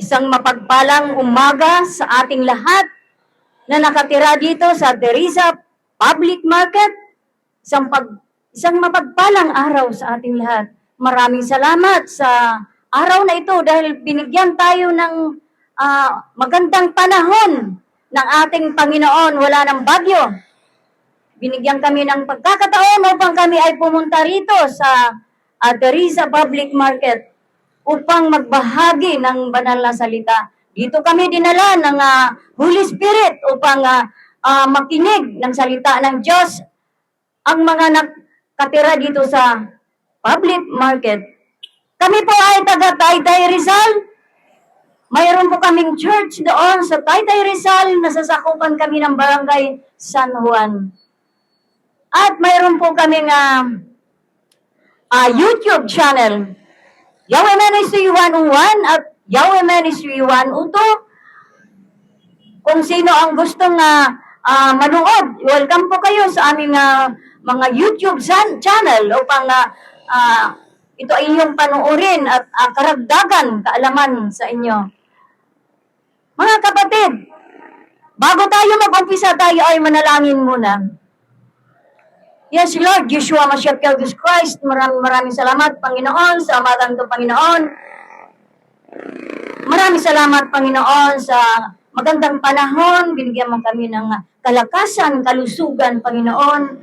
Isang mapagpalang umaga sa ating lahat na nakatira dito sa Teresa Public Market. Isang mapagpalang araw sa ating lahat. Maraming salamat sa araw na ito dahil binigyan tayo ng magandang panahon ng ating Panginoon. Wala ng bagyo. Binigyan kami ng pagkakataon upang kami ay pumunta rito sa Teresa Public Market upang magbahagi ng banal na salita. Dito kami dinala ng Holy Spirit upang makinig ng salita ng Diyos. Ang mga nakatira dito sa public market. Kami po ay taga Taytay Rizal. Mayroon po kaming church doon sa Taytay Rizal. Nasasakupan kami ng barangay San Juan. At mayroon po kaming YouTube channel. Yahweh Ministry 101 at Yahweh Ministry 102. Kung sino ang gustong manood, welcome po kayo sa aming mga YouTube channel upang ito ay inyong panoorin at karagdagan kaalaman sa inyo. Mga kapatid, bago tayo mag-umpisa, tayo ay manalangin muna. Yes, Lord, Yeshua Mashiach Jesus Christ, maraming salamat, Panginoon, sa umagang ito, Panginoon. Maraming salamat, Panginoon, sa magandang panahon. Binigyan mo kami ng kalakasan, kalusugan, Panginoon.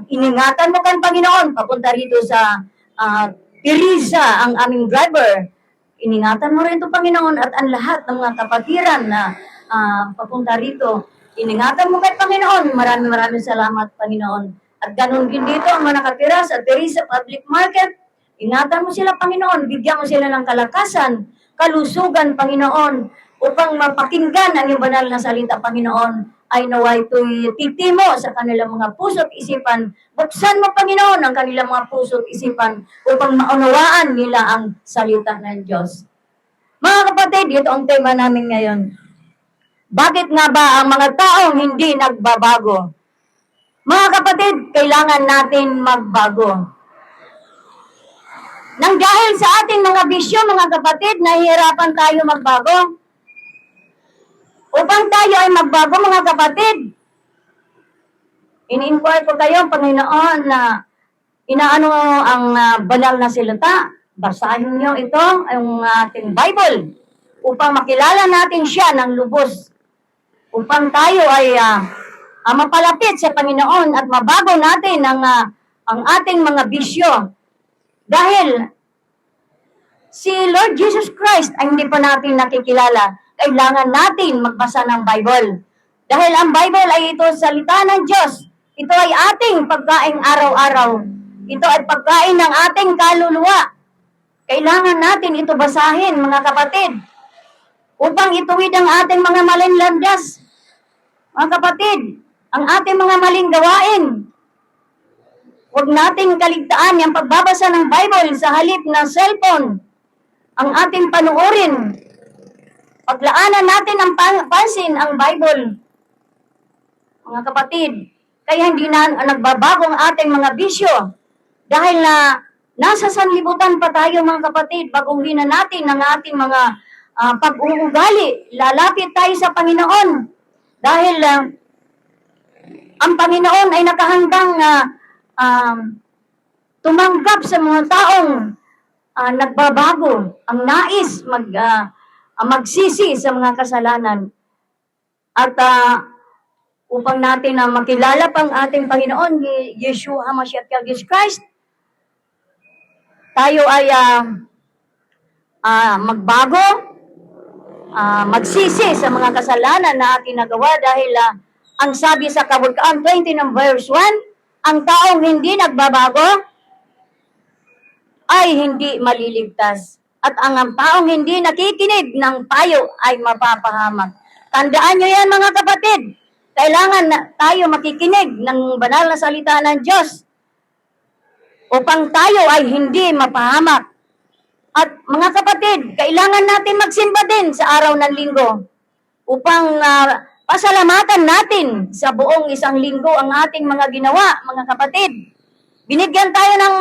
Iningatan mo kan, Panginoon, papunta rito sa Teresa, ang aming driver. Iningatan mo rin ito, Panginoon, at ang lahat ng mga kapatiran na papunta rito. Iningatan mo kay Panginoon. Maraming salamat, Panginoon. At ganun din dito ang mga nakatira sa Teresa Public Market. Ingatan mo sila, Panginoon. Bigyan mo sila ng kalakasan, kalusugan, Panginoon, upang mapakinggan ang iyong banal na salita, Panginoon, ay naway ito'y titimo sa kanilang mga puso at isipan. Buksan mo, Panginoon, ang kanilang mga puso at isipan upang maunawaan nila ang salita ng Diyos. Mga kapatid, ito ang tema namin ngayon. Bakit nga ba ang mga taong hindi nagbabago? Mga kapatid, kailangan natin magbago. Nang dahil sa ating mga bisyo, mga kapatid, nahihirapan tayo magbago. Upang tayo ay magbago, mga kapatid, ini-inquire ko kayo, Panginoon, na inaano ang banal na salita. Basahin niyo ito, ang ating Bible, upang makilala natin siya ng lubos. Upang tayo ay mapalapit sa Panginoon at mabago natin ang ating mga bisyo. Dahil si Lord Jesus Christ ay hindi pa natin nakikilala, kailangan natin magbasa ng Bible. Dahil ang Bible ay ito salita ng Diyos. Ito ay ating pagkain araw-araw. Ito ay pagkain ng ating kaluluwa. Kailangan natin ito basahin, mga kapatid, upang ituwid ang ating mga maling landas. Mga kapatid, ang ating mga maling gawain. Huwag nating kaligtaan yung pagbabasa ng Bible sa halip ng cellphone. Ang ating panuorin. Paglaanan natin ang pansin ang Bible. Mga kapatid, kaya hindi na nagbabago ang ating mga bisyo. Dahil nasa sanlibutan pa tayo, mga kapatid, baguhin na natin ang ating mga pag-uugali. Lalapit tayo sa Panginoon. Dahil ang Panginoon ay nakahandang tumanggap sa mga taong nagbabago, ang nais magsisi sa mga kasalanan. At upang natin makilala pang ating Panginoon, Yeshua Mashiach Jesus Christ, tayo ay magbago, magsisi sa mga kasalanan na ating nagawa dahil ang sabi sa Kabudkaan 20 ng verse 1, ang taong hindi nagbabago ay hindi maliligtas. At ang taong hindi nakikinig ng payo ay mapapahamak. Tandaan nyo yan, mga kapatid. Kailangan tayo makikinig ng banal na salita ng Diyos upang tayo ay hindi mapahamak. At mga kapatid, kailangan natin magsimba din sa araw ng linggo upang pasalamatan natin sa buong isang linggo ang ating mga ginawa, mga kapatid. Binigyan tayo ng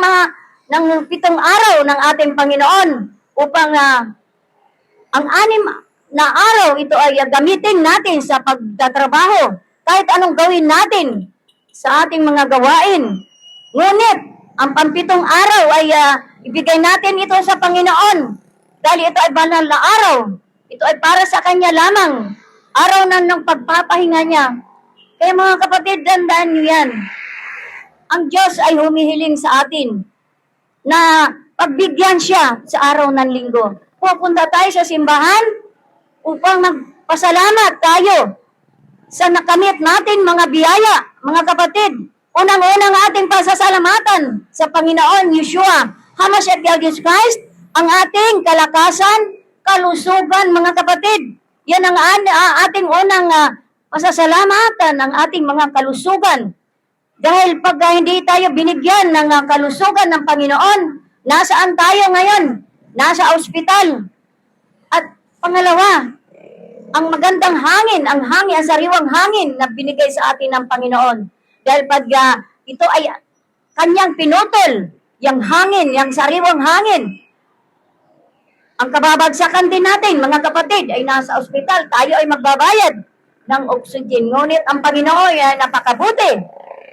7 araw ng ating Panginoon upang Ang 6 na araw, ito ay gamitin natin sa pagtatrabaho. Kahit anong gawin natin sa ating mga gawain. Ngunit, ang 7 araw ay ibigay natin ito sa Panginoon. Dahil ito ay banal na araw. Ito ay para sa Kanya lamang. Araw na ng pagpapahinga niya. Kaya mga kapatid, tandaan niyo yan. Ang Diyos ay humihiling sa atin na pagbigyan siya sa araw ng linggo. Pupunta tayo sa simbahan upang magpasalamat tayo sa nakamit natin mga biyaya, mga kapatid. Unang-unang ating pasasalamatan sa Panginoon Yeshua, HaMashiach Jesus Christ, ang ating kalakasan, kalusugan, mga kapatid. Yan ang ating unang pasasalamatan, ang ating mga kalusugan. Dahil pag hindi tayo binigyan ng kalusugan ng Panginoon, nasaan tayo ngayon? Nasa ospital. At pangalawa, ang magandang hangin, ang sariwang hangin na binigay sa atin ng Panginoon. Dahil pag ito ay kanyang pinutol, yung hangin, yung sariwang hangin, ang kababagsakan din natin, mga kapatid, ay nasa ospital, tayo ay magbabayad ng oxygen. Ngunit ang Panginoon ay napakabuti.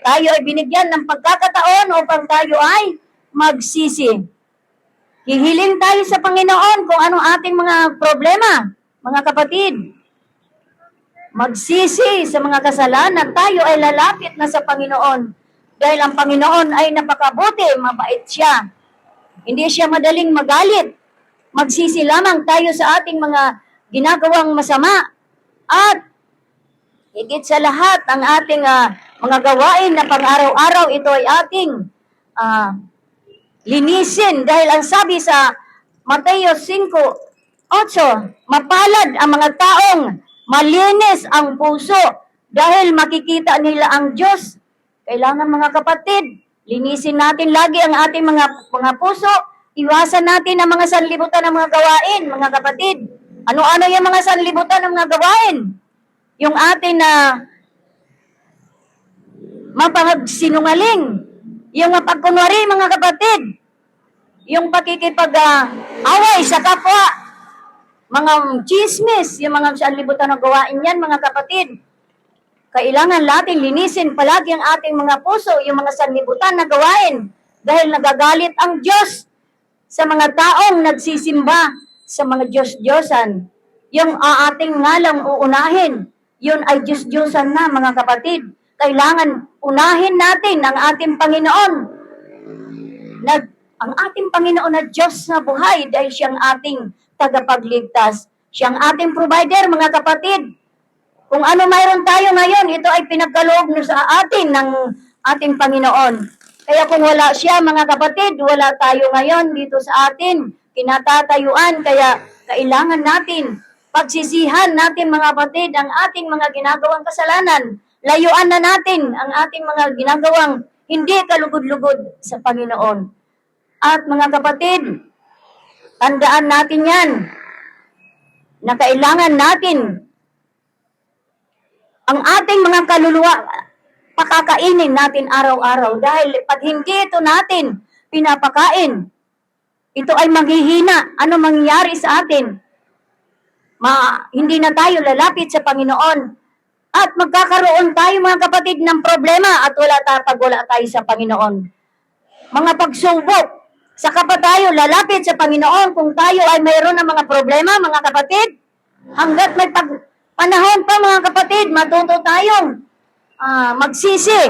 Tayo ay binigyan ng pagkakataon upang tayo ay magsisi. Hihiling tayo sa Panginoon kung anong ating mga problema, mga kapatid. Magsisi sa mga kasalanan, tayo ay lalapit na sa Panginoon. Dahil ang Panginoon ay napakabuti, mabait siya. Hindi siya madaling magalit. Magsisi lamang tayo sa ating mga ginagawang masama. At higit sa lahat, ang ating mga gawain na pang-araw-araw, ito ay ating linisin. Dahil ang sabi sa Mateo 5:8, mapalad ang mga taong malinis ang puso dahil makikita nila ang Diyos. Kailangan mga kapatid, linisin natin lagi ang ating mga puso. Iwasan natin ang mga sanlibutan ng mga gawain, mga kapatid. Ano-ano yung mga sanlibutan ng mga gawain? Yung atin na mapagsinungaling, yung mapagkunwari, mga kapatid, yung pakikipag-away sa kapwa, mga chismis, yung mga sanlibutan ng gawain yan, mga kapatid. Kailangan natin linisin palagi ang ating mga puso, yung mga sanlibutan na gawain, dahil nagagalit ang Diyos sa mga taong nagsisimba sa mga Diyos-Diyosan. Yung ating ngalang uunahin, yun ay Diyos-Diyosan na, mga kapatid. Kailangan unahin natin ang ating Panginoon. Ang ating Panginoon na Diyos na buhay dahil siyang ating tagapagligtas. Siyang ating provider, mga kapatid. Kung ano mayroon tayo ngayon, ito ay pinagkaloob sa atin ng ating Panginoon. Kaya kung wala siya, mga kapatid, wala tayo ngayon dito sa atin, kinatatayuan. Kaya kailangan natin, pagsisihan natin, mga kapatid, ang ating mga ginagawang kasalanan. Layuan na natin ang ating mga ginagawang hindi kalugod-lugod sa Panginoon. At mga kapatid, tandaan natin yan, na kailangan natin ang ating mga kaluluwa, pakakainin natin araw-araw. Dahil pag hindi ito natin pinapakain, ito ay maghihina. Ano mangyayari sa atin? Hindi na tayo lalapit sa Panginoon. At magkakaroon tayo, mga kapatid, ng problema at pag wala tayo sa Panginoon. Mga pagsubok, saka pa tayo lalapit sa Panginoon kung tayo ay mayroon ng mga problema, mga kapatid. Hanggat may panahon pa, mga kapatid, matuto tayong magsisi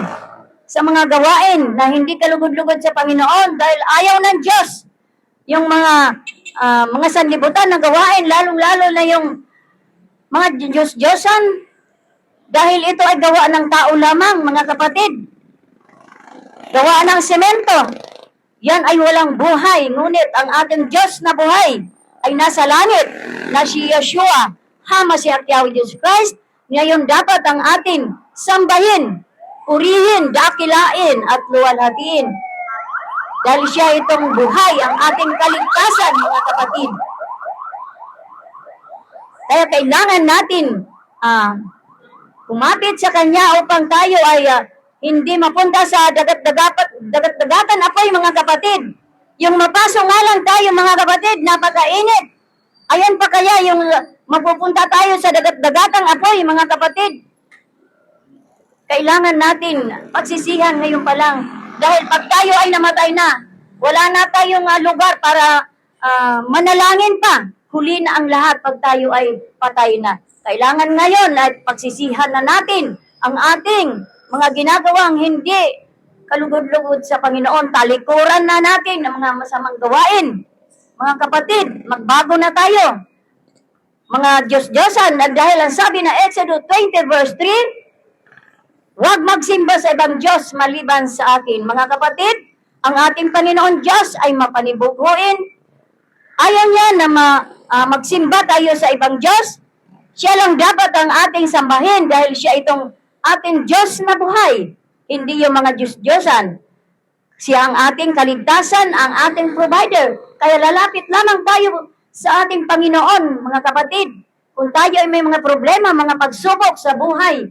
sa mga gawain na hindi kalugod-lugod sa Panginoon dahil ayaw ng Diyos yung mga sanlibutan na gawain, lalong-lalo na yung mga Diyos-Diyosan, dahil ito ay gawa ng tao lamang, mga kapatid. Gawa ng semento. Yan ay walang buhay, ngunit ang ating Diyos na buhay ay nasa langit, na si Yeshua, HaMashiach Jesus Christ. Ngayon dapat ang atin sambahin, purihin, dakilain, at luwalhatiin. Dahil siya itong buhay, ang ating kaligtasan, mga kapatid. Kaya kailangan natin kumapit sa Kanya upang tayo ay hindi mapunta sa dagat-dagatan apoy, mga kapatid. Yung mapaso nga lang tayo, mga kapatid, napakainit. Ayan pa kaya yung mapupunta tayo sa dagat-dagatang apoy, mga kapatid. Kailangan natin pagsisihan ngayon pa lang. Dahil pag tayo ay namatay na, wala na tayong lugar para manalangin pa. Huli na ang lahat pag tayo ay patay na. Kailangan ngayon at pagsisihan na natin ang ating mga ginagawang hindi kalugod-lugod sa Panginoon. Talikuran na natin ang mga masamang gawain. Mga kapatid, magbago na tayo. Mga Diyos-Diyosan, dahil ang sabi na Exodus 20 verse 3, huwag magsimba sa ibang Diyos maliban sa akin. Mga kapatid, ang ating Panginoon Diyos ay mapanibuguin. Ayaw niya na magsimba tayo sa ibang Diyos. Siya lang dapat ang ating sambahin dahil siya itong ating Diyos na buhay. Hindi yung mga Diyos-Diyosan. Siya ang ating kaligtasan, ang ating provider. Kaya lalapit lamang tayo sa ating Panginoon, mga kapatid. Kung tayo ay may mga problema, mga pagsubok sa buhay,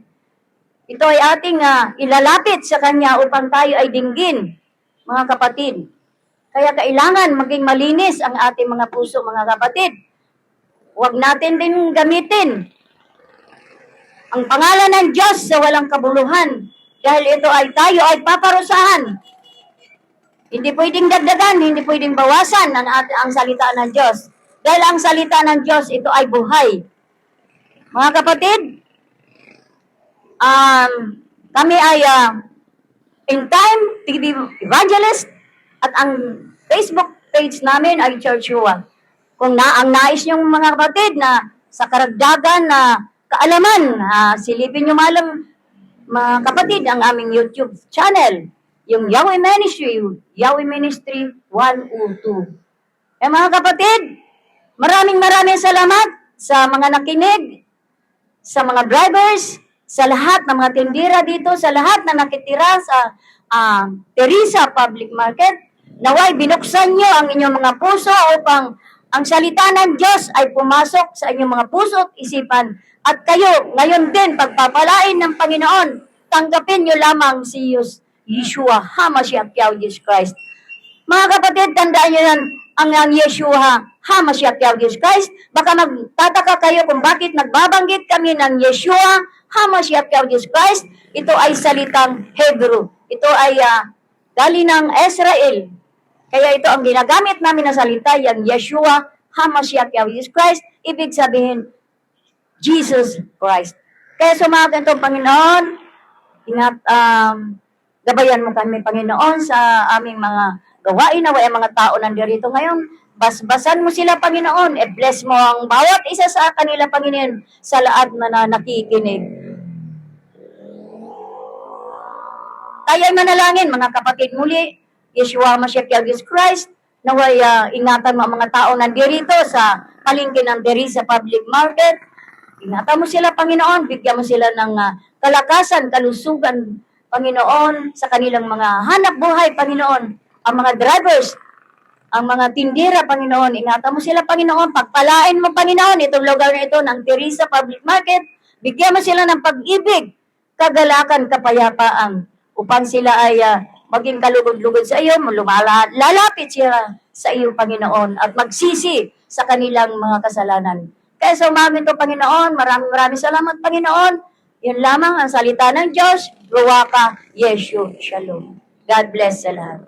ito ay ating ilalapit sa Kanya upang tayo ay dinggin, mga kapatid. Kaya kailangan maging malinis ang ating mga puso, mga kapatid. Huwag natin din gamitin ang pangalan ng Diyos sa walang kabuluhan. Dahil ito ay tayo ay paparusahan. Hindi pwedeng dagdagan, hindi pwedeng bawasan ang salita ng Diyos. Dahil ang salita ng Diyos, ito ay buhay. Mga kapatid, kami ay in time TV evangelist at ang Facebook page namin ay Church Hua. Kung ang nais niyong mga kapatid na sa karagdagan na kaalaman, silipin niyo malang mga kapatid ang aming YouTube channel, yung Yahweh Ministry 102. Mga kapatid, maraming salamat sa mga nakinig, sa mga drivers, sa lahat ng mga tindira dito, sa lahat na nakitira sa Teresa Public Market. Naway binuksan nyo ang inyong mga puso upang ang salita ng Diyos ay pumasok sa inyong mga puso at isipan. At kayo, ngayon din, pagpapalain ng Panginoon, tanggapin nyo lamang si Yeshua HaMashiach Jesus Christ. Mga kapatid, tandaan nyo yan, ang Yeshua HaMashiach Jesus Christ. Baka magtataka kayo kung bakit nagbabanggit kami ng Yeshua HaMashiach Jesus Christ. Ito ay salitang Hebrew. Ito ay galing ng Israel. Kaya ito ang ginagamit namin na salita, yung Yeshua HaMashiach Jesus Christ. Ibig sabihin, Jesus Christ. Kaya sumakin itong Panginoon, ingat, gabayan mo kami, Panginoon, sa aming mga gawain na ang mga tao nandirito ngayon. Basbasan mo sila, Panginoon. E-bless mo ang bawat isa sa kanila, Panginoon, sa lahat na nakikinig. Tayo'y manalangin, mga kapatid, muli, Yeshua HaMashiach Jesus Christ, naway ingatan mo ang mga tao nandirito sa palengke ng Teresa Public Market. Ingatan mo sila, Panginoon. Bigyan mo sila ng kalakasan, kalusugan, Panginoon, sa kanilang mga hanap buhay, Panginoon. Ang mga drivers, ang mga tindera, Panginoon, ingatan mo sila, Panginoon. Pagpalain mo, Panginoon, itong lugar na ito ng Teresa Public Market. Bigyan mo sila ng pag-ibig, kagalakan, kapayapaan, upang sila ay maging kalugod-lugod sa iyo, lalapit sila sa iyo, Panginoon, at magsisi sa kanilang mga kasalanan. Kaya sa umamin ito, Panginoon, maraming salamat, Panginoon. Yun lamang ang salita ng Diyos, Ruaka Yeshu Shalom. God bless sa lahat.